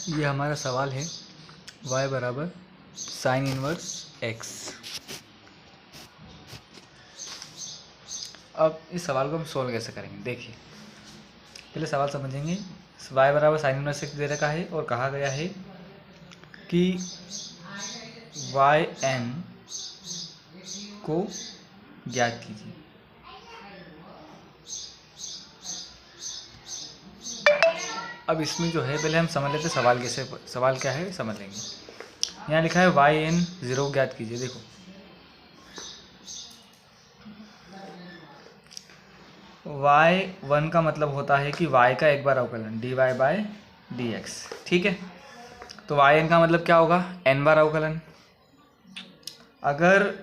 ये हमारा सवाल है y बराबर साइन इनवर्स x। अब इस सवाल को हम सोल्व कैसे करेंगे, देखिए पहले सवाल समझेंगे। y बराबर साइन इनवर्स x दे रखा है और कहा गया है कि yn को ज्ञात कीजिए। अब इसमें जो है पहले हम समझ लेते सवाल कैसे, सवाल क्या है समझ लेंगे। यहाँ लिखा है yn 0 ज्ञात कीजिए। देखो y1 का मतलब होता है कि y का एक बार अवकलन dy/dx, ठीक है। तो yn का मतलब क्या होगा, n बार अवकलन। अगर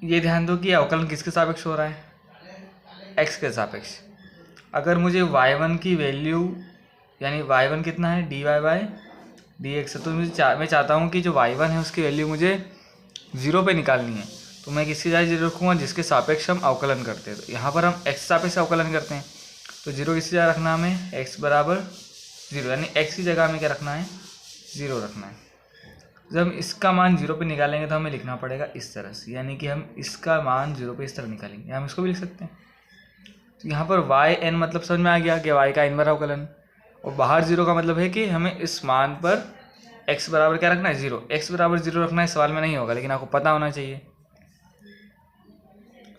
ये ध्यान दो कि अवकलन किसके सापेक्ष हो रहा है, x के सापेक्ष। अगर मुझे y1 की वैल्यू यानी y1 कितना है dy/dx है, तो मैं चाहता हूँ कि जो y1 है उसकी वैल्यू मुझे 0 पे निकालनी है। तो मैं किसकी जगह 0 रखूँगा, जिसके सापेक्ष हम अवकलन करते हैं। तो यहाँ पर हम x सापेक्ष अवकलन करते हैं, तो 0 किसकी जगह रखना है हमें, x बराबर 0, यानी x की जगह हमें क्या रखना है, 0 रखना है। जब हम इसका मान 0 पे निकालेंगे तो हमें लिखना पड़ेगा इस तरह से, यानी कि हम इसका मान 0 पे इस तरह निकालेंगे। हम इसको भी लिख सकते हैं। तो यहाँ पर yn मतलब समझ में आ गया कि y का n बार अवकलन, और बाहर 0 का मतलब है कि हमें इस मान पर x बराबर क्या रखना है, 0। x बराबर 0 रखना है, सवाल में नहीं होगा, लेकिन आपको पता होना चाहिए।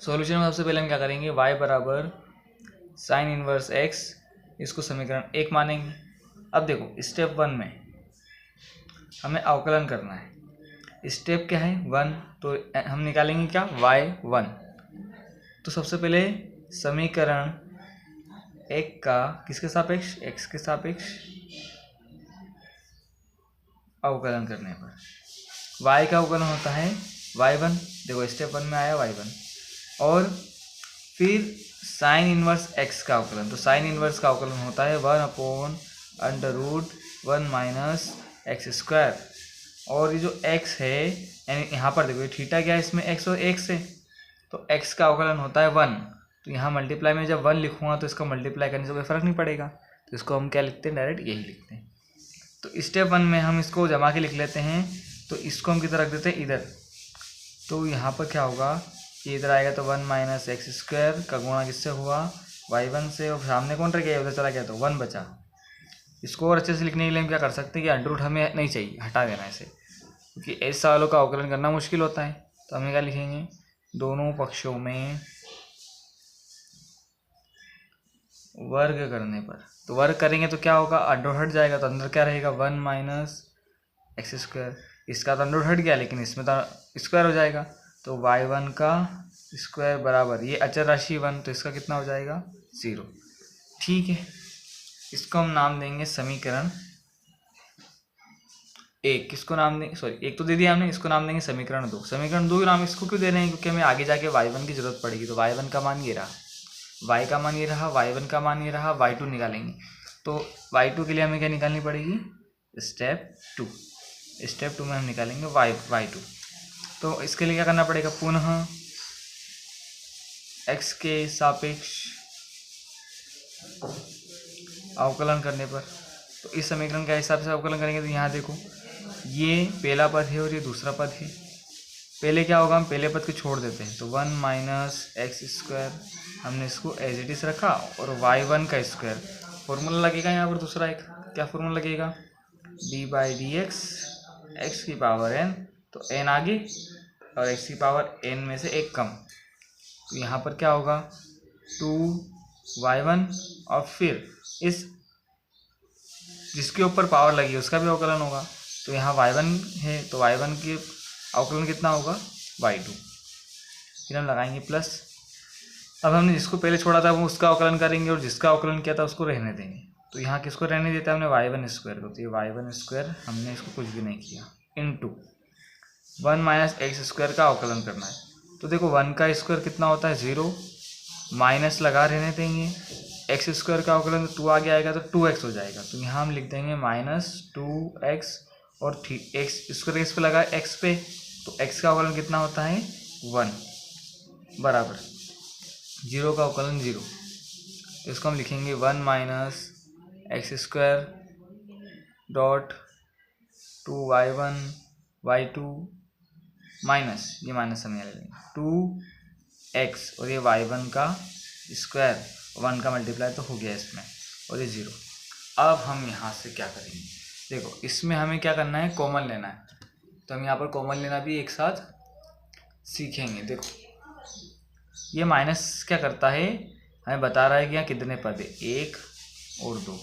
सॉल्यूशन में सबसे पहले हम क्या करेंगे, y बराबर साइन इनवर्स x, इसको समीकरण 1 मानेंगे। अब देखो स्टेप 1 में हमें अवकलन करना है। स्टेप क्या है, 1, तो हम निकालेंगे क्या, y1। तो सबसे पहले समीकरण 1 का किसके सापेक्ष, x के सापेक्ष अवकलन करने पर y का अवकलन होता है y1। देखो स्टेप 1 में आया y1, और फिर साइन इनवर्स x का अवकलन। तो साइन इनवर्स का अवकलन होता है 1/√1 माइनस एक्स स्क्वायर। और ये जो x है, यानी यहाँ पर देखो ये थीटा क्या है, इसमें x और x है, तो x का अवकलन होता है 1। तो यहाँ मल्टीप्लाई में जब 1 लिखूँगा तो इसको मल्टीप्लाई करने से कोई फ़र्क नहीं पड़ेगा, तो इसको हम क्या लिखते हैं, डायरेक्ट यही लिखते हैं। तो स्टेप 1 में हम इसको जमा के लिख लेते हैं, तो इसको हम किधर रख देते हैं, इधर। तो यहाँ पर क्या होगा, ये इधर आएगा तो 1 माइनस एक्स स्क्वायर का गुणा किससे हुआ, y1 से, और सामने कौन रह गया, उधर चला गया तो 1 बचा। इसको और अच्छे से लिखने के लिए हम क्या कर सकते हैं कि अंडर रूट हमें नहीं चाहिए, हटा देना इसे, क्योंकि ऐसे सवालों का अवकलन करना मुश्किल होता है। तो हमें क्या लिखेंगे, दोनों पक्षों में वर्ग करने पर, तो वर्ग करेंगे तो क्या होगा, अंडर हट जाएगा, तो अंदर क्या रहेगा, 1 माइनस एक्स स्क्वायर। इसका तो अंडर हट गया, लेकिन इसमें तो स्क्वायर हो जाएगा। तो y1 का स्क्वायर बराबर, ये अचर राशि 1, तो इसका कितना हो जाएगा, 0। ठीक है, इसको हम नाम देंगे समीकरण 1। किसको नाम देंगे, सॉरी 1 तो दे दिया हमने, इसको नाम देंगे समीकरण 2। समीकरण 2 नाम इसको क्यों दे रहे हैं, क्योंकि हमें आगे जाके y1 की जरूरत पड़ेगी। तो y1 का मान ये रहा, y का मान ये रहा, y1 का मान ये रहा, y2 निकालेंगे। तो y2 के लिए हमें क्या निकालनी पड़ेगी, स्टेप 2। स्टेप 2 में हम निकालेंगे y2। तो इसके लिए क्या करना पड़ेगा, पुनः x के सापेक्ष अवकलन करने पर, तो इस समीकरण के हिसाब से अवकलन करेंगे। तो यहाँ देखो ये पहला पद है और ये दूसरा पद है। पहले क्या होगा, हम पहले पद को छोड़ देते हैं, तो 1 माइनस एक्स स्क्वायर, हमने इसको एज इट इज रखा, और y1 का स्क्वायर। फॉर्मूला लगेगा यहाँ पर दूसरा एक, क्या फॉर्मूला लगेगा, d/dx x की पावर n, तो n आगे और x की पावर n में से एक कम। तो यहाँ पर क्या होगा, 2y1, और फिर इस जिसके ऊपर पावर लगी है उसका भी अवकलन होगा। तो यहाँ y1 है, तो y1 की अवकलन कितना होगा, y2। फिर हम लगाएंगे प्लस। अब हमने जिसको पहले छोड़ा था वो उसका अवकलन करेंगे, और जिसका अवकलन किया था उसको रहने देंगे। तो यहाँ किसको रहने देता है, हमने y1 स्क्वायर को, तो ये y1 स्क्वायर हमने इसको कुछ भी नहीं किया, इनटू 1 माइनस एक्स स्क्वायर का अवकलन करना है। तो देखो 1 का स्क्वायर कितना होता है, 0, माइनस लगा रहने देंगे, एक्स स्क्वायर का अवकलन 2 आगे आएगा तो 2x हो जाएगा। तो यहाँ हम लिख देंगे -2x, और एक्स स्क्वायर इस पे लगा x पे, तो x का अवकलन कितना होता है, 1 बराबर 0 का अवकलन 0। तो इसको हम लिखेंगे 1 minus x square dot 2y1 y2 minus, ये माइनस हम यहाँ ले लेंगे 2x और ये y1 का स्क्वायर 1 का मल्टीप्लाई तो हो गया इसमें और ये 0। अब हम यहाँ से क्या करेंगे, देखो इसमें हमें क्या करना है, कॉमन लेना है। तो हम यहाँ पर कॉमन लेना भी एक साथ सीखेंगे। देखो ये माइनस क्या करता है, हमें बता रहा है कि यहाँ कितने पद है, 1 और 2।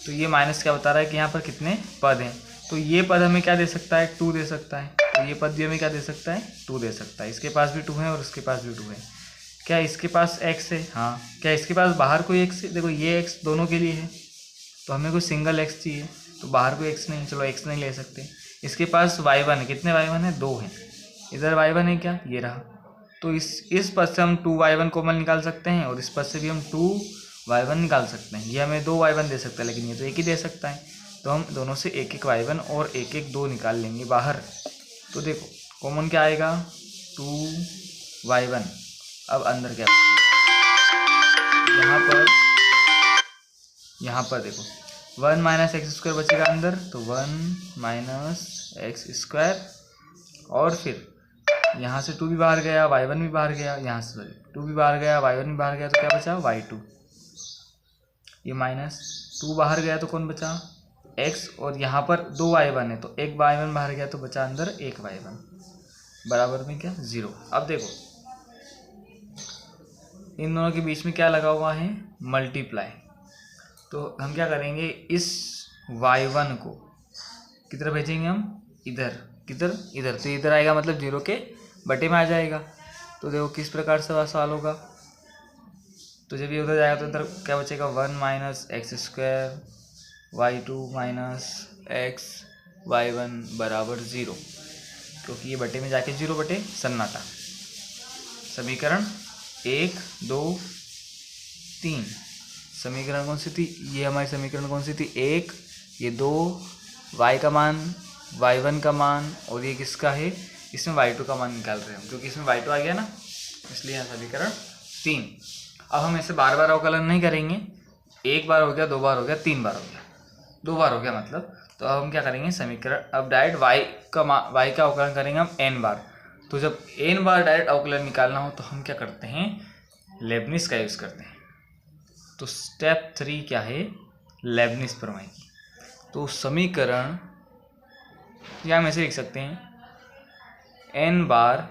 तो ये माइनस क्या बता रहा है कि यहाँ पर कितने पद हैं। तो ये पद हमें क्या दे सकता है, 2 दे सकता है। तो ये पद भी हमें क्या दे सकता है, 2 दे सकता है। इसके पास भी 2 है और इसके पास भी 2 है। क्या इसके पास x है, हाँ। क्या इसके पास बाहर कोई x है, देखो ये x दोनों के लिए है, तो हमें कोई सिंगल x चाहिए, तो बाहर कोई x नहीं, चलो x नहीं ले सकते। इसके पास y1 है, कितने y1 है, 2 है। इधर y1 है क्या, ये रहा। तो इस पद से हम 2y1 कॉमन निकाल सकते हैं और इस पद से भी हम 2y1 निकाल सकते हैं। ये हमें 2y1 दे सकता है, लेकिन ये तो एक ही दे सकता है। तो हम दोनों से एक एक y1 और एक एक 2 निकाल लेंगे बाहर। तो देखो कॉमन क्या आएगा, 2y1। अब अंदर क्या, यहाँ पर देखो 1 माइनस एक्स स्क्वायर बचेगा अंदर, तो 1 माइनस एक्स स्क्वायर। और फिर यहाँ से 2 भी बाहर गया, y1 भी बाहर गया, यहाँ से 2 भी बाहर गया, y1 भी बाहर गया, तो क्या बचा, y2। ये माइनस 2 बाहर गया तो कौन बचा, x। और यहाँ पर 2 y1 है, तो एक y1 बाहर गया तो बचा अंदर एक y1, बराबर में क्या, 0। अब देखो इन दोनों के बीच में क्या लगा हुआ है, मल्टीप्लाई। तो हम क्या करेंगे, इस y1 को किधर भेजेंगे हम, इधर, किधर, इधर। तो इधर आएगा मतलब 0 के बटे में आ जाएगा। तो देखो किस प्रकार से सवाल होगा। तो जब ये उधर जाएगा तो इधर क्या बचेगा, 1 minus x square y2 minus x y1 बराबर 0, क्योंकि ये बटे में जाके 0 बटे सन्नाटा। समीकरण 1 2 3, समीकरण कौन सी थी, ये हमारी समीकरण कौन सी थी, 1, ये 2, y का मान, y1 का मान, और ये किसका है, इसमें y2 का मान निकाल रहे हैं, क्योंकि इसमें y2 आ गया ना, इसलिए यहाँ समीकरण 3। अब हम ऐसे बार बार अवकलन नहीं करेंगे, एक बार हो गया, 2 बार हो गया, 3 बार हो गया, 2 बार हो गया मतलब। तो अब हम क्या करेंगे, समीकरण अब डायरेक्ट y का अवकलन करेंगे हम n बार। तो जब n बार डायरेक्ट अवकलन निकालना हो तो हम क्या करते हैं, लेबनिज का यूज़ करते हैं। तो स्टेप 3 क्या है, लेबनिज प्रमेय की। तो समीकरण या हम ऐसे लिख सकते हैं, n बार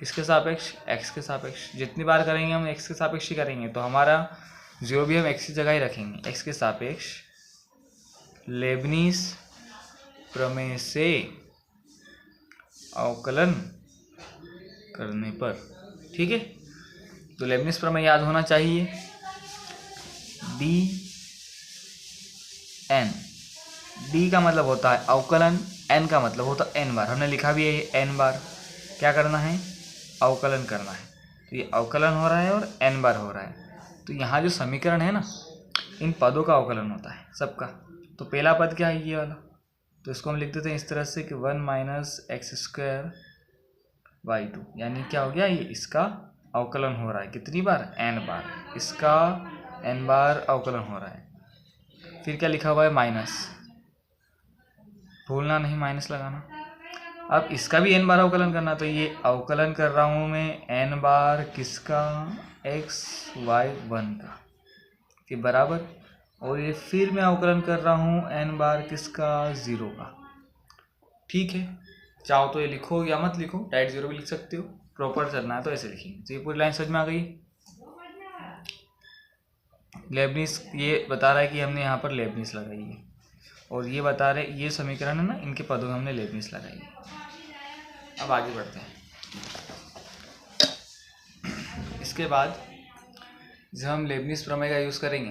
किसके सापेक्ष, x के सापेक्ष। जितनी बार करेंगे हम x के सापेक्ष ही करेंगे, तो हमारा 0 भी हम x की जगह ही रखेंगे, x के सापेक्ष लेबनिज प्रमेय से अवकलन करने पर, ठीक है। तो लेबनिज प्रमेय याद होना चाहिए, d का मतलब होता है अवकलन, n का मतलब होता है n बार। हमने लिखा भी है n बार, क्या करना है, अवकलन करना है। तो ये अवकलन हो रहा है और n बार हो रहा है। तो यहाँ जो समीकरण है ना, इन पदों का अवकलन होता है सबका। तो पहला पद क्या है, ये वाला, तो इसको हम लिख देते हैं इस तरह से कि 1 माइनस एक्स स्क्वायर y2, यानी क्या हो गया, ये इसका अवकलन हो रहा है कितनी बार, n बार, इसका n बार अवकलन हो रहा है। फिर क्या लिखा हुआ है, माइनस, भूलना नहीं माइनस लगाना। अब इसका भी n बार अवकलन करना, तो ये अवकलन कर रहा हूँ मैं n बार किसका, x y1 का, के बराबर। और ये फिर मैं अवकलन कर रहा हूँ n बार किसका, 0 का, ठीक है। चाहो तो ये लिखो या मत लिखो, डायरेक्ट 0 भी लिख सकते हो, प्रॉपर चलना है तो ऐसे लिखिए। तो ये पूरी लाइन समझ में आ गई। लेबनिज ये बता रहा है कि हमने यहाँ पर लेबनिज लगाई है, और ये बता रहे ये समीकरण है ना, इनके पदों में हमने लेबनिज लगाई है। अब आगे बढ़ते हैं। इसके बाद जब हम लेबनिज प्रमेय का यूज़ करेंगे,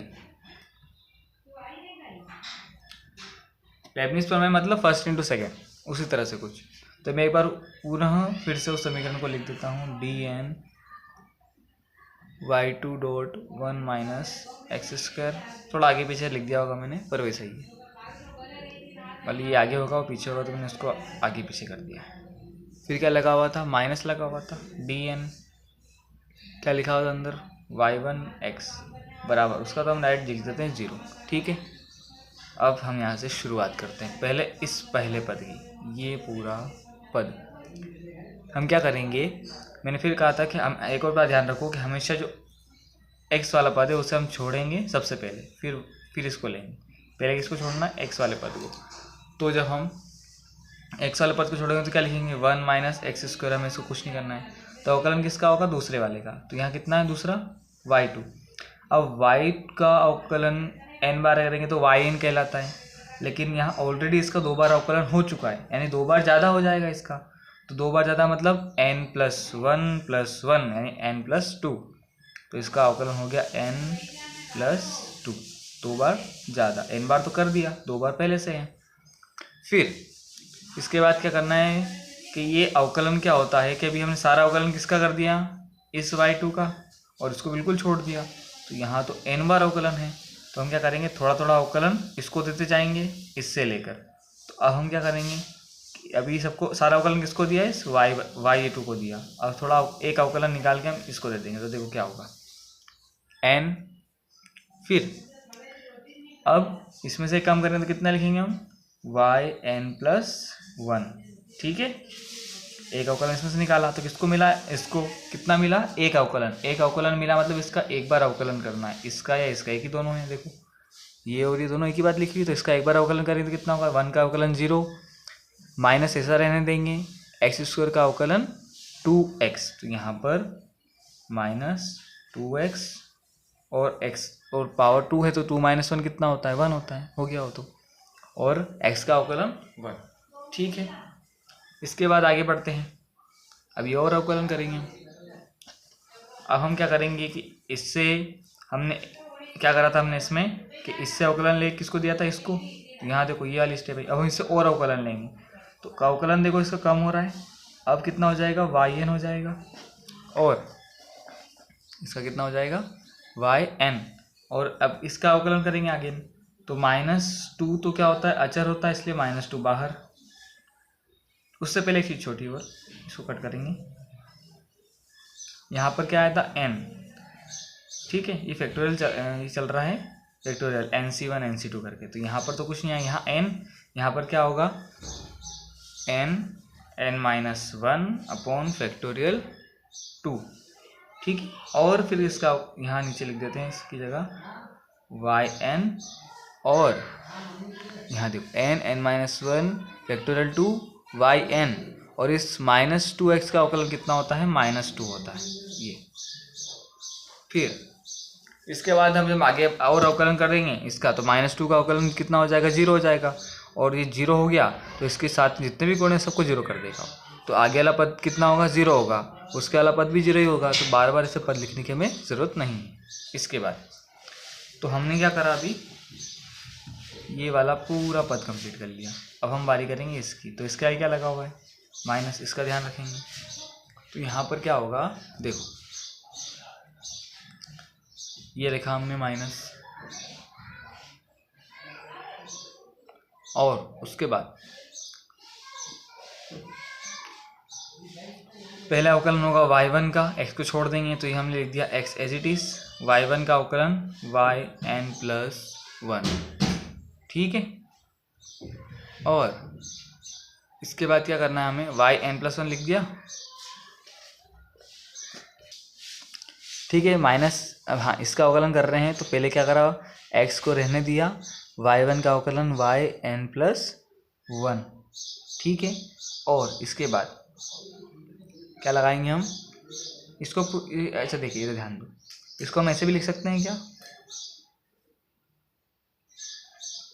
लेबनिज प्रमेय मतलब फर्स्ट इंटू सेकेंड, उसी तरह से कुछ। तो मैं एक बार पुनः फिर से उस समीकरण को लिख देता हूँ, dn y2 dot 1 minus x square. थोड़ा आगे पीछे लिख दिया होगा मैंने, पर वैसा ही है, मतलब ये आगे होगा और पीछे होगा, तो मैंने उसको आगे पीछे कर दिया। फिर क्या लगा हुआ था, माइनस लगा हुआ था, dn क्या लिखा हुआ था अंदर, y1 x बराबर, उसका तो हम डायरेक्ट लिख देते हैं 0, ठीक है। अब हम यहाँ से शुरुआत करते हैं। पहले इस पहले पद की, ये पूरा पद हम क्या करेंगे, मैंने फिर कहा था कि हम एक और बात ध्यान रखो कि हमेशा जो x वाला पद है उसे हम छोड़ेंगे सबसे पहले, फिर इसको लेंगे। पहले किसको छोड़ना है, x वाले पद को। तो जब हम x वाले पद को छोड़ेंगे तो क्या लिखेंगे, 1 माइनस एक्स स्क्वायर, हमें इसको कुछ नहीं करना है। तो अवकलन किसका होगा, दूसरे वाले का। तो यहाँ कितना है दूसरा, y2। अब y का अवकलन n बार करेंगे तो yn कहलाता है, लेकिन यहाँ ऑलरेडी इसका 2 बार अवकलन हो चुका है, यानी 2 बार ज़्यादा हो जाएगा इसका। तो 2 बार ज़्यादा मतलब n+1+1 यानी n+2। तो इसका अवकलन हो गया n+2, 2 बार ज़्यादा। n बार तो कर दिया, 2 बार पहले से है। फिर इसके बाद क्या करना है कि ये अवकलन क्या होता है कि अभी हमने सारा अवकलन किसका कर दिया, इस y2 का, और इसको बिल्कुल छोड़ दिया। तो यहाँ तो n बार अवकलन है, तो हम क्या करेंगे, थोड़ा थोड़ा अवकलन इसको देते जाएंगे इससे लेकर। तो अब हम क्या करेंगे कि अभी सबको सारा अवकलन किसको दिया है, इस y2 को दिया। अब थोड़ा एक अवकलन निकाल के हम इसको दे देंगे, तो देखो क्या होगा, n। फिर अब इसमें से कम करेंगे तो कितना लिखेंगे हम, yn+1। ठीक है, एक अवकलन इसमें से निकाला तो किसको मिला, इसको कितना मिला, एक अवकलन। एक अवकलन मिला मतलब इसका एक बार अवकलन करना है, इसका या इसका, एक ही दोनों है। देखो ये और ये दोनों एक ही बात लिखी हुई, तो इसका एक बार अवकलन करेंगे तो कितना होगा, 1 का अवकलन 0, माइनस ऐसा रहने देंगे, x² का अवकलन 2x। तो यहाँ पर -2x और x और पावर 2 है तो 2 - 1 कितना होता है, 1 होता है, हो गया हो तो। और x का अवकलन 1। ठीक है, इसके बाद आगे बढ़ते हैं, अभी और अवकलन करेंगे। अब हम क्या करेंगे कि इससे हमने क्या करा था, हमने इसमें कि इससे अवकलन ले किसको दिया था, इसको। यहाँ देखो ये वाली स्टेप है। अब हम इससे और अवकलन लेंगे तो अवकलन देखो इसका कम हो रहा है, अब कितना हो जाएगा, yn हो जाएगा, और इसका कितना हो जाएगा, yn। और अब इसका अवकलन करेंगे आगे, तो -2 तो क्या होता है, अचर होता है, इसलिए -2 बाहर। उससे पहले एक चीज़ छोटी और इसको कट करेंगे, यहाँ पर क्या आया था, n। ठीक है, ये फैक्टोरियल चल रहा है, फैक्टोरियल nc1 nc2 करके। तो यहाँ पर तो कुछ नहीं है, यहाँ n, यहाँ पर क्या होगा, n-1 / 2। ठीक, और फिर इसका यहाँ नीचे लिख देते हैं इसकी जगह yn, और यहाँ देखो n-1 / 2 yn, और इस -2x का अवकलन कितना होता है, -2 होता है ये। फिर इसके बाद हम जब आगे और अवकलन करेंगे इसका, तो -2 का अवकलन कितना हो जाएगा, 0 हो जाएगा, और ये 0 हो गया तो इसके साथ जितने भी कोण हैं सबको 0 कर देगा। तो आगे वाला पद कितना होगा, 0 होगा, उसके वाला पद भी 0 ही होगा। तो बार बार इसे पद लिखने की हमें ज़रूरत नहीं है। इसके बाद तो हमने क्या करा, अभी ये वाला पूरा पद कंप्लीट कर लिया। अब हम बारी करेंगे इसकी, तो इसके आगे क्या लगा हुआ है, माइनस, इसका ध्यान रखेंगे। तो यहाँ पर क्या होगा, देखो ये लिखा हमने माइनस, और उसके बाद पहला अवकलन होगा y1 का, x को छोड़ देंगे तो ये हमने लिख दिया x as it is, y1 का अवकलन yn+1। ठीक है, और इसके बाद क्या करना है हमें, yn+1 लिख दिया। ठीक है, माइनस, अब हाँ इसका अवकलन कर रहे हैं तो पहले क्या करा, x को रहने दिया, y1 का अवकलन yn+1। ठीक है, और इसके बाद क्या लगाएंगे हम इसको, अच्छा देखिए इधर ध्यान दो, इसको हम ऐसे भी लिख सकते हैं क्या,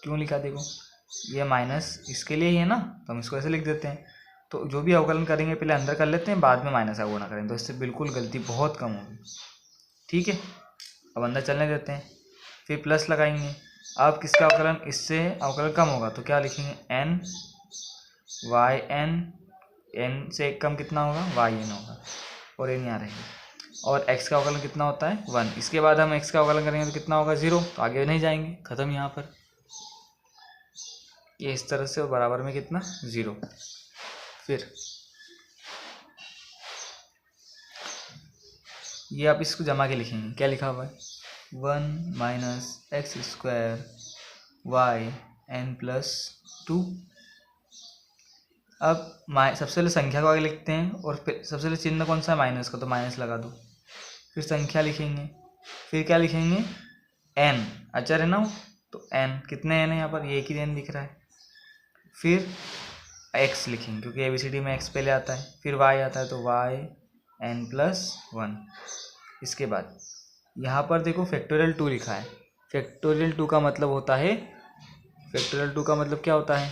क्यों लिखा, देखो ये माइनस इसके लिए ही है ना, तो हम इसको ऐसे लिख देते हैं। तो जो भी अवकलन करेंगे पहले अंदर कर लेते हैं, बाद में माइनस का गुणा करेंगे, तो इससे बिल्कुल गलती बहुत कम होगी। ठीक है, अब अंदर चलने देते हैं, फिर प्लस लगाएंगे। अब किसका अवकलन, इससे अवकलन कम होगा तो क्या लिखेंगे, n, yn, n से कम कितना होगा, yn होगा, और n यहाँ रहेगा, और x का अवकलन कितना होता है, 1। इसके बाद हम x का अवकलन करेंगे तो कितना होगा, 0। तो आगे नहीं जाएंगे, खत्म यहाँ पर, ये इस तरह से, और बराबर में कितना, 0। फिर ये आप इसको जमा के लिखेंगे, क्या लिखा हुआ है, 1 - x² y N plus to. अब सबसे पहले संख्या को आगे लिखते हैं और फिर सबसे पहले चिन्ह कौन सा है, माइनस का, तो माइनस लगा दो। फिर संख्या लिखेंगे, फिर क्या लिखेंगे, एन, अचर है ना वो, तो एन, कितने एन है यहाँ पर, ये एक ही एन दिख रहा है। फिर एक्स लिखेंगे क्योंकि एबीसीडी में एक्स पहले आता है। फिर वाई आता है तो वाई एन प्लस वन। इसके बाद यहाँ पर देखो फैक्टोरियल 2 लिखा है। फैक्टोरियल 2 का मतलब होता है, फैक्टोरियल 2 का मतलब क्या होता है,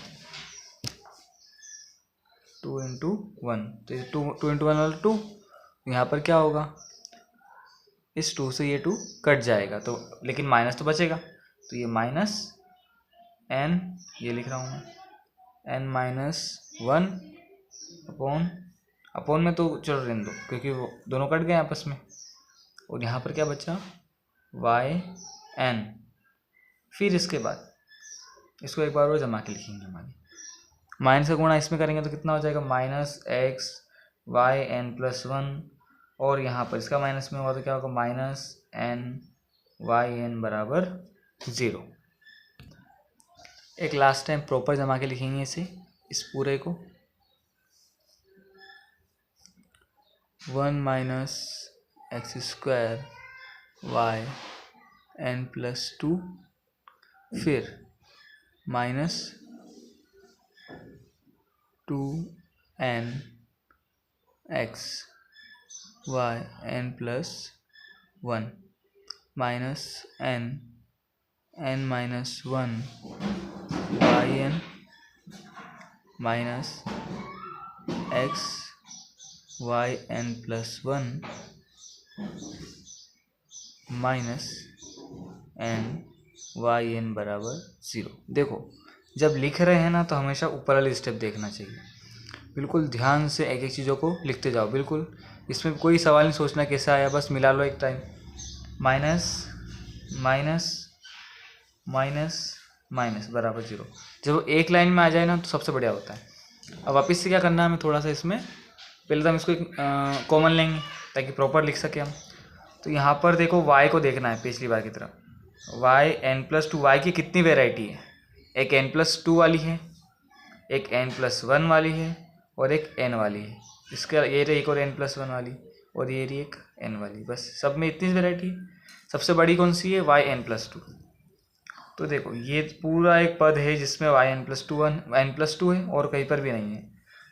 2 इंटू वन। तो ये 2 इंटू वन वाला 2, यहाँ पर क्या होगा, इस 2 से ये 2 कट जाएगा तो, लेकिन माइनस तो बचेगा, तो ये माइनस एन, ये लिख रहा हूँ मैं, n minus one upon, upon में तो चलो रहने दो क्योंकि वो दोनों कट गए आपस में। और यहाँ पर क्या बचा, वाई एन। फिर इसके बाद इसको एक बार और जमा के लिखेंगे हमारे, माइनस का गुणा इसमें करेंगे तो कितना हो जाएगा, minus x Y N plus one. और यहाँ पर इसका माइनस में होगा तो क्या होगा, माइनस एन वाई एन बराबर 0। एक लास्ट टाइम प्रॉपर जमा के लिखेंगे इसे, इस पूरे को, 1 minus x square Y N plus two, फिर minus 2n X Y N plus one, minus N minus one Y N minus x Y N plus one minus N Y N बराबर 0। देखो जब लिख रहे हैं ना तो हमेशा ऊपर वाली स्टेप देखना चाहिए, बिल्कुल ध्यान से एक एक चीज़ों को लिखते जाओ। बिल्कुल इसमें कोई सवाल नहीं सोचना कैसा आया, बस मिला लो एक time, minus minus minus minus बराबर 0। जब वो एक लाइन में आ जाए ना तो सबसे बढ़िया होता है। अब वापस से क्या करना है हमें, थोड़ा सा इसमें पहले तो हम इसको एक कॉमन लेंगे ताकि प्रॉपर लिख सके हम। तो यहाँ पर देखो y को देखना है पिछली बार की तरह, y n plus two, y की कितनी वेराइटी है, एक n प्लस टू वाली है, एक n प्लस वन वाली है और एक n वाली है। इसका ये रही एक और n प्लस वन वाली और ये रही एक n वाली, बस सब में इतनी वेराइटी है। सबसे बड़ी कौन सी है, y n प्लस टू। तो देखो ये पूरा एक पद है जिसमें y n plus to n plus to है और कहीं पर भी नहीं है,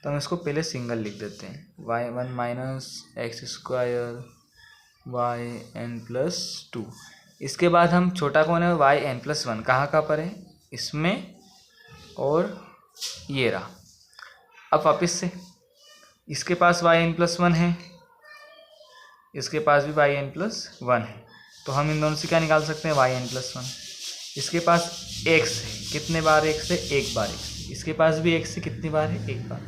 तो हम इसको पहले सिंगल लिख देते हैं, y one minus x square Y N plus two. इसके बाद हम छोटा कौन है, वाई एन प्लस वन, कहाँ पर है, इसमें, और ये रहा। अब वापस से इसके पास वाई एन प्लस वन है, इसके पास भी वाई एन प्लस वन है, तो हम इन दोनों से क्या निकाल सकते हैं, वाई एन प्लस वन। इसके पास एक्स है, कितने बार एक्स है, एक बार एक्स। इसके पास भी एक्स है, कितनी बार है, एक बार।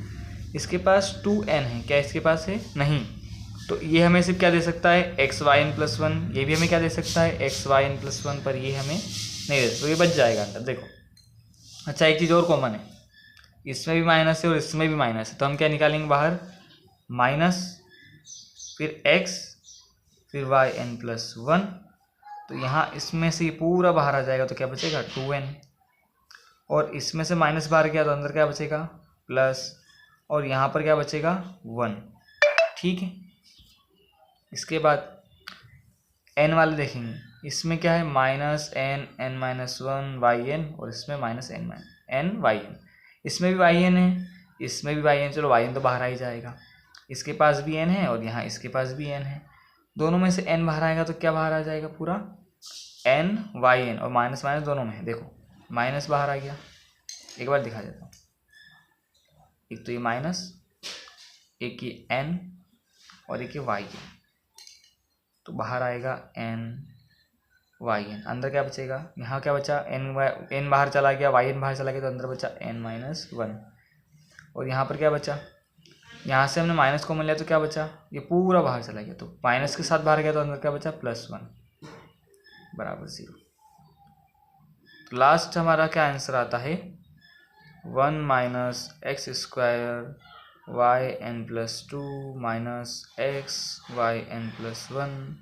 इसके पास 2n है, क्या इसके पास है, नहीं, तो ये हमें सिर्फ क्या दे सकता है, x Y N plus one. ये भी हमें क्या दे सकता है, x Y N plus one, पर ये हमें नहीं दे सकता, तो ये बच जाएगा अंदर। देखो अच्छा एक चीज़ और कॉमन है, इसमें भी माइनस है और इसमें भी माइनस है, तो हम क्या निकालेंगे बाहर, माइनस फिर एक्स फिर वाई एन प्लस वन। तो यहाँ इसमें से पूरा बाहर आ जाएगा तो क्या बचेगा, 2n, और इसमें से माइनस बाहर गया तो अंदर क्या बचेगा, प्लस, और यहाँ पर क्या बचेगा, 1। ठीक है, इसके बाद n वाले देखेंगे, इसमें क्या है, minus N minus one Y n, और इसमें माइनस एन वाई एन। इसमें भी वाई एन है, इसमें भी वाई एन, चलो वाई एन तो बाहर आ ही जाएगा। इसके पास भी n है और यहाँ इसके पास भी n है, दोनों में से n बाहर आएगा तो क्या बाहर आ जाएगा, पूरा n वाई एन, और माइनस माइनस दोनों में है, देखो माइनस बाहर आ गया। एक बार दिखा देता हूँ, एक तो ये माइनस, एक ये n और एक ये वाई एन, तो बाहर आएगा n वाई एन, अंदर क्या बचेगा, यहाँ क्या बचा, n बाहर चला गया, वाई एन बाहर चला गया, तो अंदर बचा n माइनस वन। और यहाँ पर क्या बचा, यहाँ से हमने माइनस कॉमन लिया तो क्या बचा, ये पूरा बाहर चला गया, तो माइनस के साथ बाहर गया तो अंदर क्या बचा, प्लस वन बराबर 0। तो लास्ट हमारा क्या आंसर आता है, 1 minus x square Y N plus two minus x Y N plus one,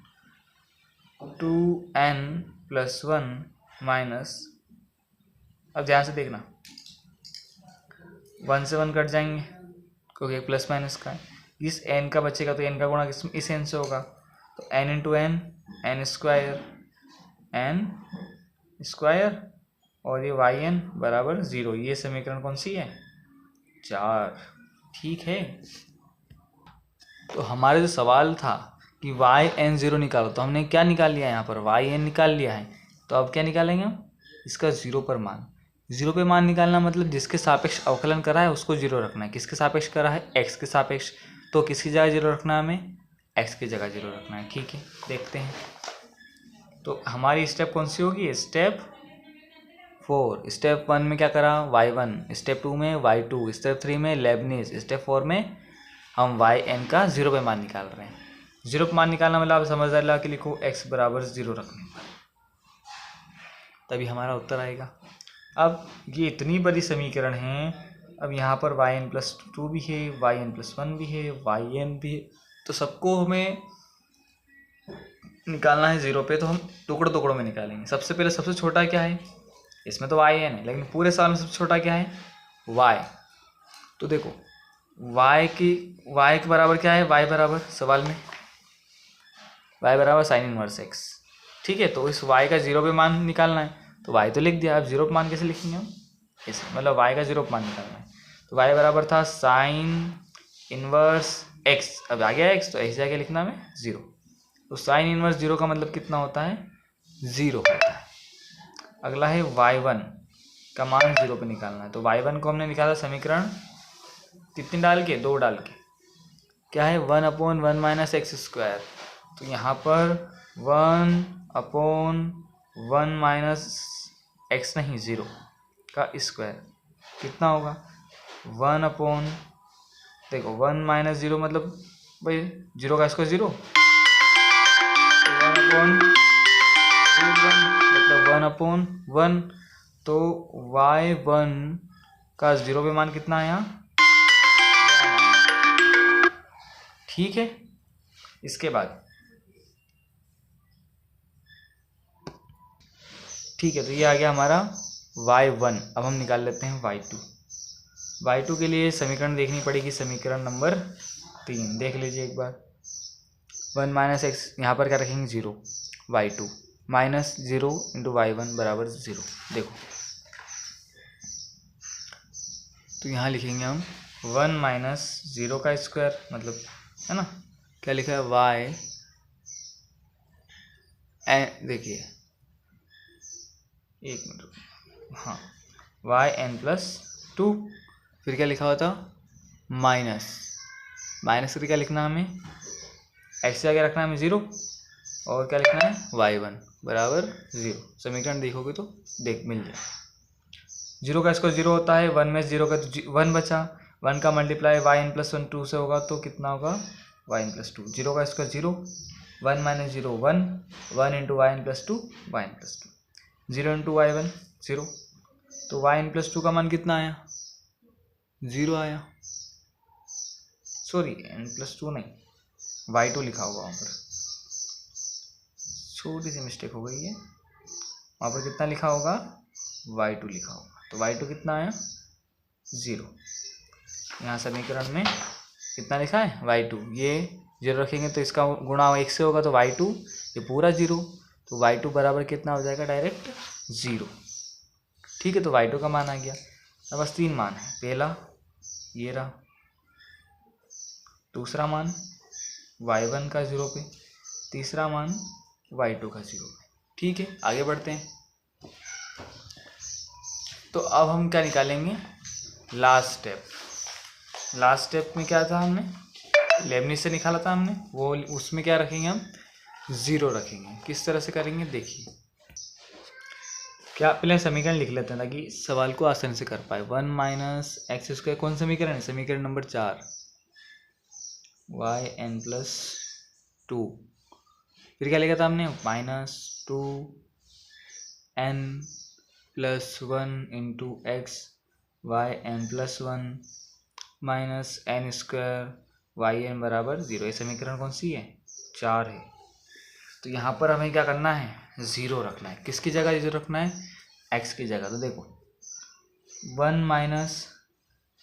2n plus one minus अब ध्यान से देखना, 1 से 1 कट जाएंगे क्योंकि प्लस माइनस का है। इस n का बचेगा तो n का गुणा इस n से होगा, तो n into n, n square और ये y n बराबर 0। ये समीकरण कौन सी है? 4। ठीक है, तो हमारा जो सवाल था कि yn0 निकालो, तो हमने क्या निकाल लिया यहाँ पर? yn निकाल लिया है। तो अब क्या निकालेंगे हम? इसका 0 पर मान। 0 पे मान निकालना मतलब जिसके सापेक्ष अवकलन करा है उसको 0 रखना है। किसके सापेक्ष करा है? x के सापेक्ष। तो किसकी जगह 0 रखना है हमें? x की जगह 0 रखना है। ठीक है, देखते हैं। तो हमारी स्टेप कौन सी होगी? स्टेप 4। स्टेप 1 में क्या करा? y1, स्टेप 2 में y2, स्टेप 3 में लेबनीज, स्टेप 4 में हम yn का 0 पे मान निकाल रहे हैं। 0 पे मान निकालना मतलब आप समझदार लगा के लिखो x बराबर 0 रखने पर, तभी हमारा उत्तर आएगा। अब ये इतनी बड़ी समीकरण है, अब यहाँ पर yn+2 भी है, yn+1 भी है, yn भी है, तो सबको हमें निकालना है 0 पे। तो हम टुकड़ों टुकड़ों में निकालेंगे। सबसे पहले सबसे छोटा क्या है? इसमें तो yn है, लेकिन पूरे साल में सबसे छोटा क्या है? y। तो देखो y के बराबर क्या है? y बराबर सवाल में y बराबर साइन इनवर्स x। ठीक है, तो इस y का 0 पे मान निकालना है, तो y तो लिख दिया। अब 0 पे मान कैसे लिखेंगे हम? ऐसे, मतलब y का 0 पे मान निकालना है। तो y बराबर था साइन इनवर्स x। अब आ गया x, तो ऐसे आगे लिखना हमें 0। तो साइन इनवर्स 0 का मतलब कितना होता है? 0 होता है। अगला है y1 का मान 0 पे निकालना है। तो y1 को हमने निकाला समीकरण कितने डाल के? 2 डाल के। क्या है? 1/1 माइनस एक्स स्क्वायर। तो यहाँ पर 1/1 माइनस एक्स नहीं, 0 का स्क्वायर कितना होगा? 1 देखो 1 माइनस 0 मतलब भाई 0 का स्क्वायर 0, 1/1 मतलब 1/1। तो y1 का 0 पे मान कितना है यहाँ? ठीक है, इसके बाद ठीक है, तो ये आ गया हमारा y1। अब हम निकाल लेते हैं y2। y2 के लिए समीकरण देखनी पड़ेगी, समीकरण नंबर 3 देख लीजिए एक बार। 1 माइनस एक्स, यहाँ पर क्या रखेंगे? 0। y2 माइनस 0 इंटू y1 बराबर 0। देखो तो यहाँ लिखेंगे हम 1 माइनस 0 का स्क्वायर, मतलब है ना, क्या लिखा है? y देखिए एक मिनट, हाँ, yn+2। फिर क्या लिखा हुआ था? माइनस फिर क्या लिखना हमें? x आगे रखना हमें 0, और क्या लिखना है? y1 बराबर 0। समीकरण देखोगे तो मिल जाए। 0 का स्क्वायर 0 होता है, 1 में 0 का तो 1 बचा, 1 का मल्टीप्लाई yn+1 2 से होगा, तो कितना होगा? yn+2। 0 का square 0, 1 minus 0 1, 1 into yn+2 yn+2, 0 into y1 0। तो yn+2 का मान कितना आया? 0 आया। सॉरी, n+2 नहीं, y2 लिखा होगा वहाँ पर, छोटी सी मिस्टेक हो गई है। वहाँ पर कितना लिखा होगा? y2 लिखा होगा। तो y2 कितना आया? 0। यहाँ समीकरण में कितना लिखा है? y2। ये 0 रखेंगे तो इसका गुणा 1 से होगा, तो y2 ये पूरा 0। तो y2 बराबर कितना हो जाएगा? डायरेक्ट 0। ठीक है, तो y2 का मान आ गया। अब बस 3 मान है। पहला ये रहा, दूसरा मान y1 का 0 पे, तीसरा मान y2 का 0 पे। ठीक है, आगे बढ़ते हैं। तो अब हम क्या निकालेंगे? लास्ट स्टेप में क्या था? हमने लेबनीज से निकाला था हमने, वो उसमें क्या रखेंगे हम? 0 रखेंगे। किस तरह से करेंगे देखिए। क्या पहले समीकरण लिख लेते हैं ताकि सवाल को आसानी से कर पाए। 1 माइनस एक्स स्क्वायर कौन समीकरण है? समीकरण नंबर 4, yn+2। फिर क्या लिखा था हमने? -2n+1 into x yn+1 minus n square yn बराबर 0। ये समीकरण कौन सी है? 4 है। तो यहाँ पर हमें क्या करना है? 0 रखना है। किसकी जगह 0 रखना है? x की जगह। तो देखो 1 माइनस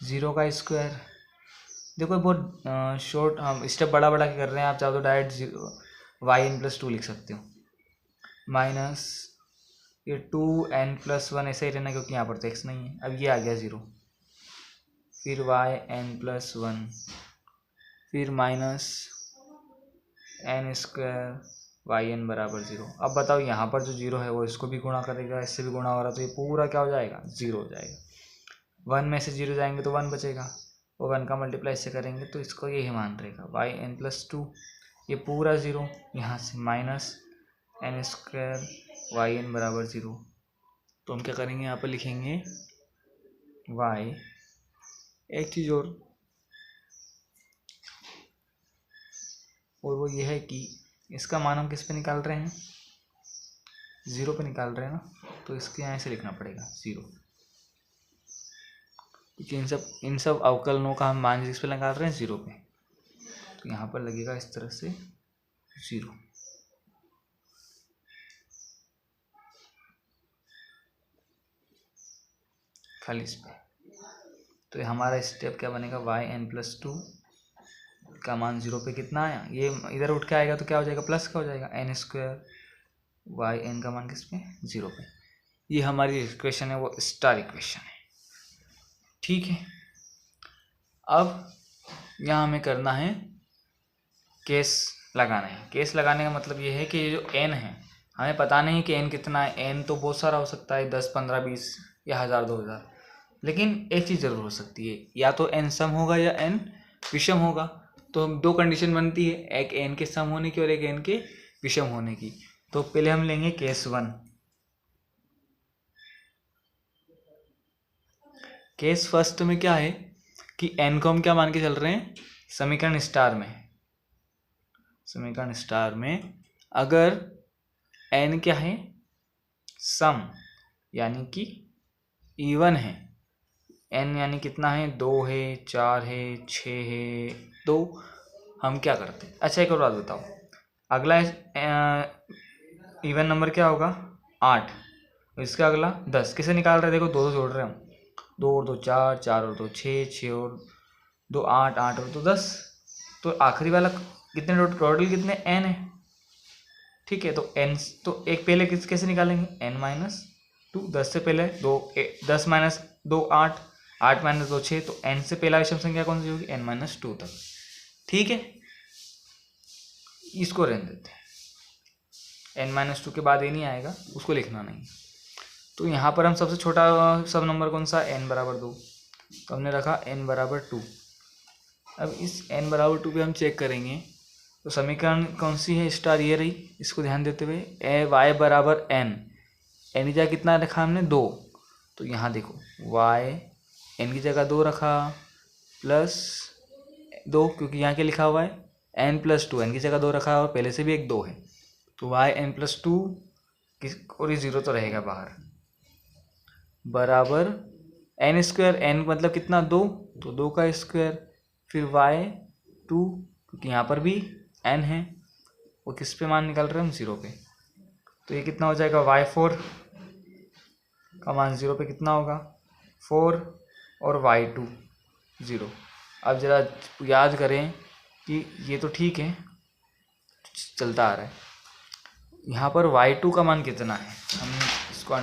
0 का स्क्वायर। देखो बहुत शॉर्ट हम स्टेप बड़ा बड़ा कर रहे हैं, आप चाहो तो डायरेक्ट जीरो yn+2 लिख सकते हो। माइनस ये 2n+1 ऐसे ही रहना क्योंकि यहाँ पर तो x नहीं है। अब ये आ गया 0, फिर yn+1, फिर माइनस n² yn बराबर 0। अब बताओ यहाँ पर जो 0 है वो इसको भी गुणा करेगा, इससे भी गुणा हो रहा, तो ये पूरा क्या हो जाएगा 0 हो जाएगा। 1 में से 0 जाएंगे तो 1 बचेगा, वो 1 का मल्टीप्लाई इससे करेंगे तो इसको यही मान रहेगा yn+2, ये पूरा 0, यहाँ से माइनस n² yn बराबर 0। तो हम क्या करेंगे, यहाँ पर लिखेंगे y, एक चीज़ और वो ये है कि इसका मान हम किस पे निकाल रहे हैं, 0 पे निकाल रहे हैं ना, तो इसके यहाँ से लिखना पड़ेगा 0, क्योंकि इन सब अवकलनों का हम मान जिस पे निकाल रहे हैं 0 पे, तो यहाँ पर लगेगा इस तरह से 0। खाली इस पे, तो हमारा स्टेप क्या बनेगा, yn+2 का मान 0 पे कितना आया, ये इधर उठ के आएगा तो क्या हो जाएगा, प्लस का हो जाएगा n² yn का मान किस पे 0 पे। ये हमारी इक्वेशन है, वो स्टार इक्वेशन है। ठीक है, अब यहाँ हमें करना है केस लगाना है। केस लगाने का मतलब ये है कि ये जो n है, हमें पता नहीं कि n कितना है। n तो बहुत सारा हो सकता है, 10, 15, 20 या 1000, 2000, लेकिन एक चीज़ ज़रूर हो सकती है, या तो n सम होगा या n विषम होगा। तो दो कंडीशन बनती है, एक n के सम होने की और एक n के विषम होने की। तो पहले हम लेंगे केस 1। केस फर्स्ट में क्या है कि n को हम क्या मान के चल रहे हैं, समीकरण स्टार में। समीकरण स्टार में अगर n क्या है, सम यानी कि इवन है, n यानी कितना है, 2 है, 4 है, 6 है, तो हम क्या करते हैं। अच्छा एक और बात बताओ, अगला इवन नंबर क्या होगा 8, इसका अगला 10, किसे निकाल रहे हैं, देखो 2 जोड़ रहे हैं हम, 2 और 2 4, 4 और 2 6, 6 और 2 8, 8 और 2 10, तो आखिरी वाला कितने टोटल कितने n है। ठीक है, तो n तो एक पहले कैसे निकालेंगे, n-2, 10 से पहले 2, 10 - 2 8, 8 - 2 6, तो n से पहला विषम संख्या कौन सी होगी, n-2 तक। ठीक है, इसको रहने देते हैं, n-2 के बाद ये नहीं आएगा, उसको लिखना नहीं। तो यहाँ पर हम सबसे छोटा सब नंबर कौन सा, n बराबर 2, तो हमने रखा n बराबर 2। अब इस n बराबर 2 पे हम चेक करेंगे तो समीकरण कौन सी है, स्टार ये रही। इसको ध्यान देते हुए y बराबर n की जगह कितना रखा हमने 2, तो यहाँ देखो y n की जगह 2 रखा प्लस 2, क्योंकि यहाँ क्या लिखा हुआ है n+2, n की जगह 2 रखा है और पहले से भी एक 2 है, तो y n+2 और ये 0 तो रहेगा बाहर, बराबर n² n मतलब कितना 2, तो 2 का स्क्वायर, फिर y2, क्योंकि यहाँ पर भी n है, वो किस पे मान निकाल रहे हैं हम 0 पे, तो ये कितना हो जाएगा y4 का मान 0 पे कितना होगा 4 और y2 0। अब ज़रा याद करें कि ये तो ठीक है चलता आ रहा है, यहाँ पर y2 का मान कितना है, हमने इसको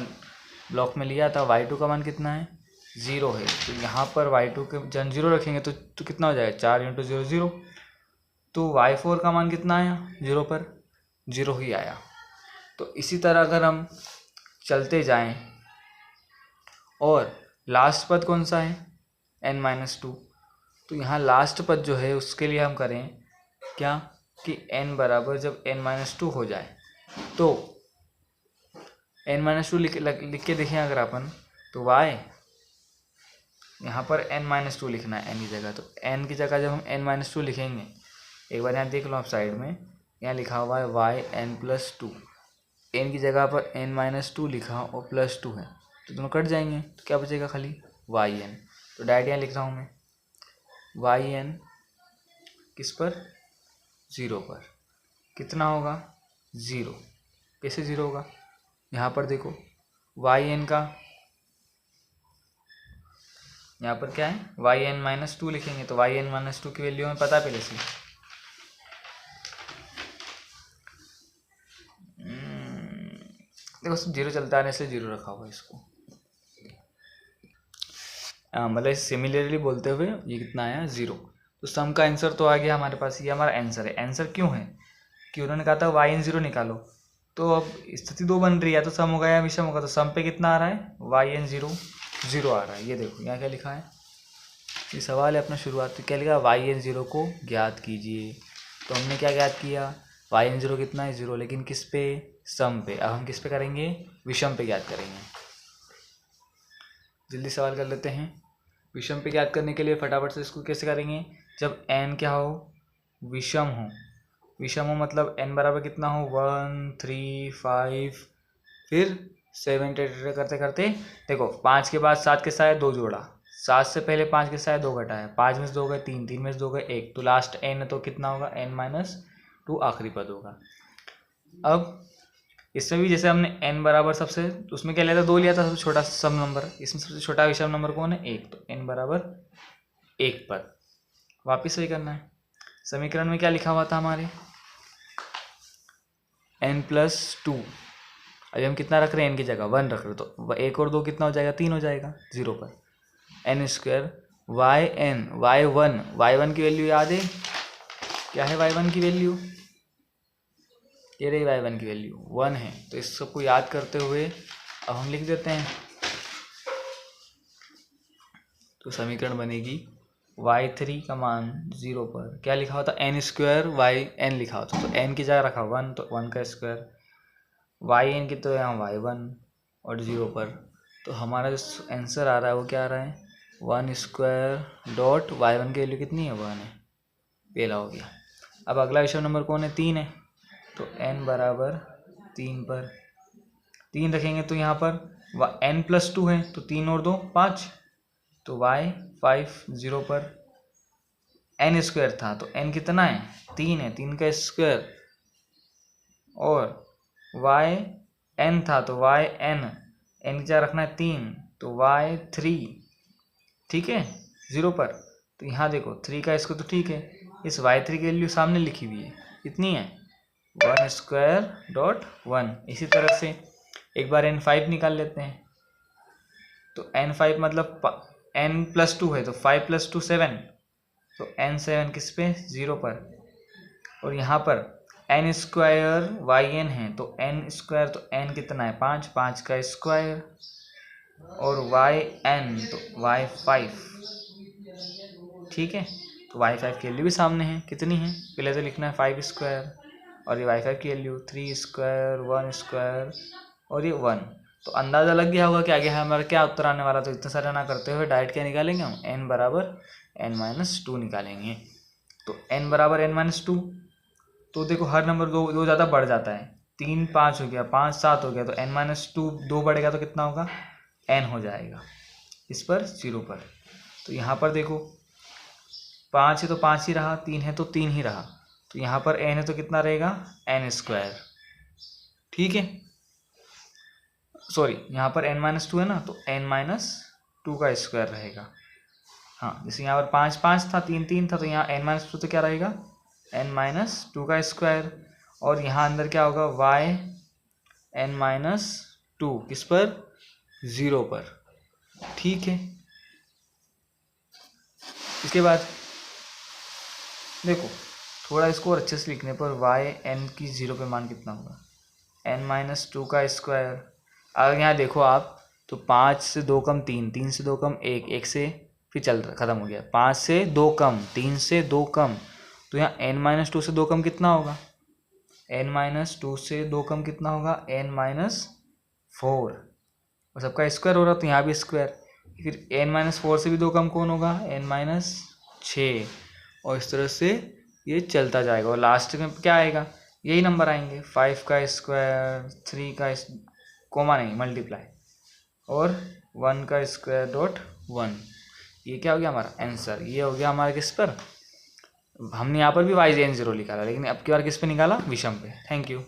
ब्लॉक में लिया था, y2 का मान कितना है 0 है, तो यहाँ पर y2 के जन 0 रखेंगे तो कितना हो जाएगा 4 × 0 0, तो y4 का मान कितना आया 0 पर 0 ही आया। तो इसी तरह अगर हम चलते जाएं और लास्ट पद कौन सा है n-2, तो यहाँ लास्ट पद जो है उसके लिए हम करें क्या कि n बराबर जब n-2 हो जाए तो n-2 लिख के देखें अगर अपन, तो y यहाँ पर n-2 लिखना है n की जगह, तो n की जगह जब हम n-2 लिखेंगे, एक बार यहाँ देख लो आप साइड में, यहाँ लिखा हुआ है y n+2, n की जगह पर n-2 लिखा और +2 है, तो दोनों कट जाएंगे, तो क्या बचेगा खाली yn। तो डायरेक्ट यहाँ लिख रहा हूँ मैं yn किस पर 0 पर कितना होगा 0, कैसे 0 होगा, यहाँ पर देखो yn का यहाँ पर क्या है, वाई एन माइनस टू लिखेंगे, तो वाई एन माइनस टू की वैल्यू हमें पता है पहले से। देखो सब जीरो चलता है इसलिए जीरो रखा हुआ है इसको। मतलब सिमिलरली बोलते हुए ये कितना आया, जीरो। तो सम का आंसर तो आ गया हमारे पास, ये हमारा आंसर है। आंसर क्यों है कि उन्होंने कहा था वाई एन जीरो निकालो, तो अब स्थिति दो बन रही है, तो सम होगा या विषम होगा, तो सम पे कितना आ रहा है, वाई एन जीरो जीरो आ रहा है। ये देखो यहाँ क्या लिखा है, ये सवाल है अपना शुरुआत में, क्या लिखा, वाई एन जीरो को ज्ञात कीजिए। तो हमने क्या ज्ञात किया, वाई एन जीरो कितना है, जीरो, लेकिन किस पे, सम पे। अब हम किस पे करेंगे, विषम पे ज्ञात करेंगे। जल्दी सवाल कर लेते हैं। विषम पे ज्ञात करने के लिए फटाफट से इसको कैसे करेंगे, जब n क्या हो, विषम हो। विषम हो मतलब n बराबर कितना हो, 1 3 5 फिर 7 8 करते करते देखो 5 के बाद 7 के साथ 2 जोड़ा, 7 से पहले 5 के साथ 2 घटाया, 5 में से 2 गए 3, 3 में से 2 गए 1, तो लास्ट n तो कितना होगा, n माइनस टू आखिरी पद होगा। अब इसमें भी जैसे हमने n बराबर सबसे, उसमें क्या लिया था, 2 लिया था सबसे छोटा सम नंबर, इसमें सबसे छोटा विषम नंबर कौन है, 1, तो n बराबर 1 पर वापिस वही करना है। समीकरण में क्या लिखा हुआ था हमारे, n प्लस टू, अभी हम कितना रख रहे हैं, n की जगह 1 रख रहे हैं, तो 1 और 2 कितना हो जाएगा, 3 हो जाएगा, 0 पर n square Y n, y one की वैल्यू याद है, क्या है वाई वन की वैल्यू, ये रही वाई वन की वैल्यू 1 है। तो इस सबको याद करते हुए अब हम लिख देते हैं, तो समीकरण बनेगी y3 का मान 0 पर क्या लिखा होता, एन स्क्वायर वाई एन लिखा होता, तो n की जगह रखा 1, तो 1 का स्क्वायर, वाई एन की तो यहाँ y1 और 0 पर, तो हमारा जो आंसर आ रहा है वो क्या आ रहा है, 1 स्क्वायर डॉट y1 की वैल्यू कितनी है, 1 है, पहला हो गया। अब अगला विषम नंबर कौन है, 3 है, तो n बराबर 3 पर 3 रखेंगे, तो यहाँ पर n प्लस 2 है, तो 3 और 2 5, तो y5 0 पर n स्क्वायर था, तो n कितना है, 3 है, 3 का स्क्वायर, और y n था, तो y n की जगह रखना है 3, तो y3, ठीक है, 0 पर। तो यहाँ देखो 3 का स्क्वायर, तो ठीक है, इस y3 की वैल्यू सामने लिखी हुई है, कितनी है, 1 स्क्वायर डॉट 1। इसी तरह से एक बार n5 निकाल लेते हैं, तो n5 मतलब n प्लस 2 है, तो 5 प्लस 2 7, तो n7 किस पे, 0 पर। और यहाँ पर n स्क्वायर वाई एन है, तो n स्क्वायर, तो n कितना है, 5, 5 का स्क्वायर, और वाई एन तो y5, ठीक है, तो y5 की वैल्यू भी सामने है, कितनी है, पहले तो लिखना है 5 स्क्वायर, और ये y5 की वैल्यू 3 स्क्वायर 1 स्क्वायर और ये 1। तो अंदाज़ा लग गया होगा कि आगे हमारा क्या उत्तर आने वाला, तो इतना सारा ना करते हुए डायरेक्ट क्या निकालेंगे हम, n बराबर n-2 निकालेंगे। तो n बराबर n-2, तो देखो हर नंबर दो दो ज़्यादा बढ़ जाता है, 3 5 हो गया, 5 7 हो गया, तो n-2 2 बढ़ेगा तो कितना होगा, n हो जाएगा इस पर 0 पर। तो यहाँ पर देखो 5 है तो 5 ही रहा, 3 है तो 3 ही रहा, तो यहाँ पर n है तो कितना रहेगा, n स्क्वायर, ठीक है, सॉरी यहाँ पर n-2 है ना, तो n-2 का स्क्वायर रहेगा। हाँ, जैसे यहाँ पर 5 5 था, 3 3 था, तो यहाँ n-2 तो क्या रहेगा, n-2 का स्क्वायर, और यहाँ अंदर क्या होगा, y n-2 किस पर, 0 पर, ठीक है। इसके बाद देखो थोड़ा इसको और अच्छे से लिखने पर y n की 0 पे मान कितना होगा, n-2 का स्क्वायर। अगर यहाँ देखो आप, तो 5 से 2 कम 3, 3 से 2 कम 1, 1 से फिर चल ख़त्म हो गया, 5 से 2 कम 3 से 2 कम, तो यहाँ n-2 से 2 कम कितना होगा, n-2 से 2 कम कितना होगा, n-4, और सबका स्क्वायर हो रहा, तो यहाँ भी स्क्वायर, फिर n-4 से भी 2 कम कौन होगा, n-6, और इस तरह से ये चलता जाएगा, और लास्ट में क्या आएगा, यही नंबर आएंगे, 5 का स्क्वायर, 3 का कोमा नहीं मल्टीप्लाई, और 1 का स्क्वायर डॉट 1। ये क्या हो गया हमारा आंसर, ये हो गया हमारा किस पर, हमने यहाँ पर भी y n 0 निकाला, लेकिन अब की बार किस पे निकाला, विषम पे। Thank you.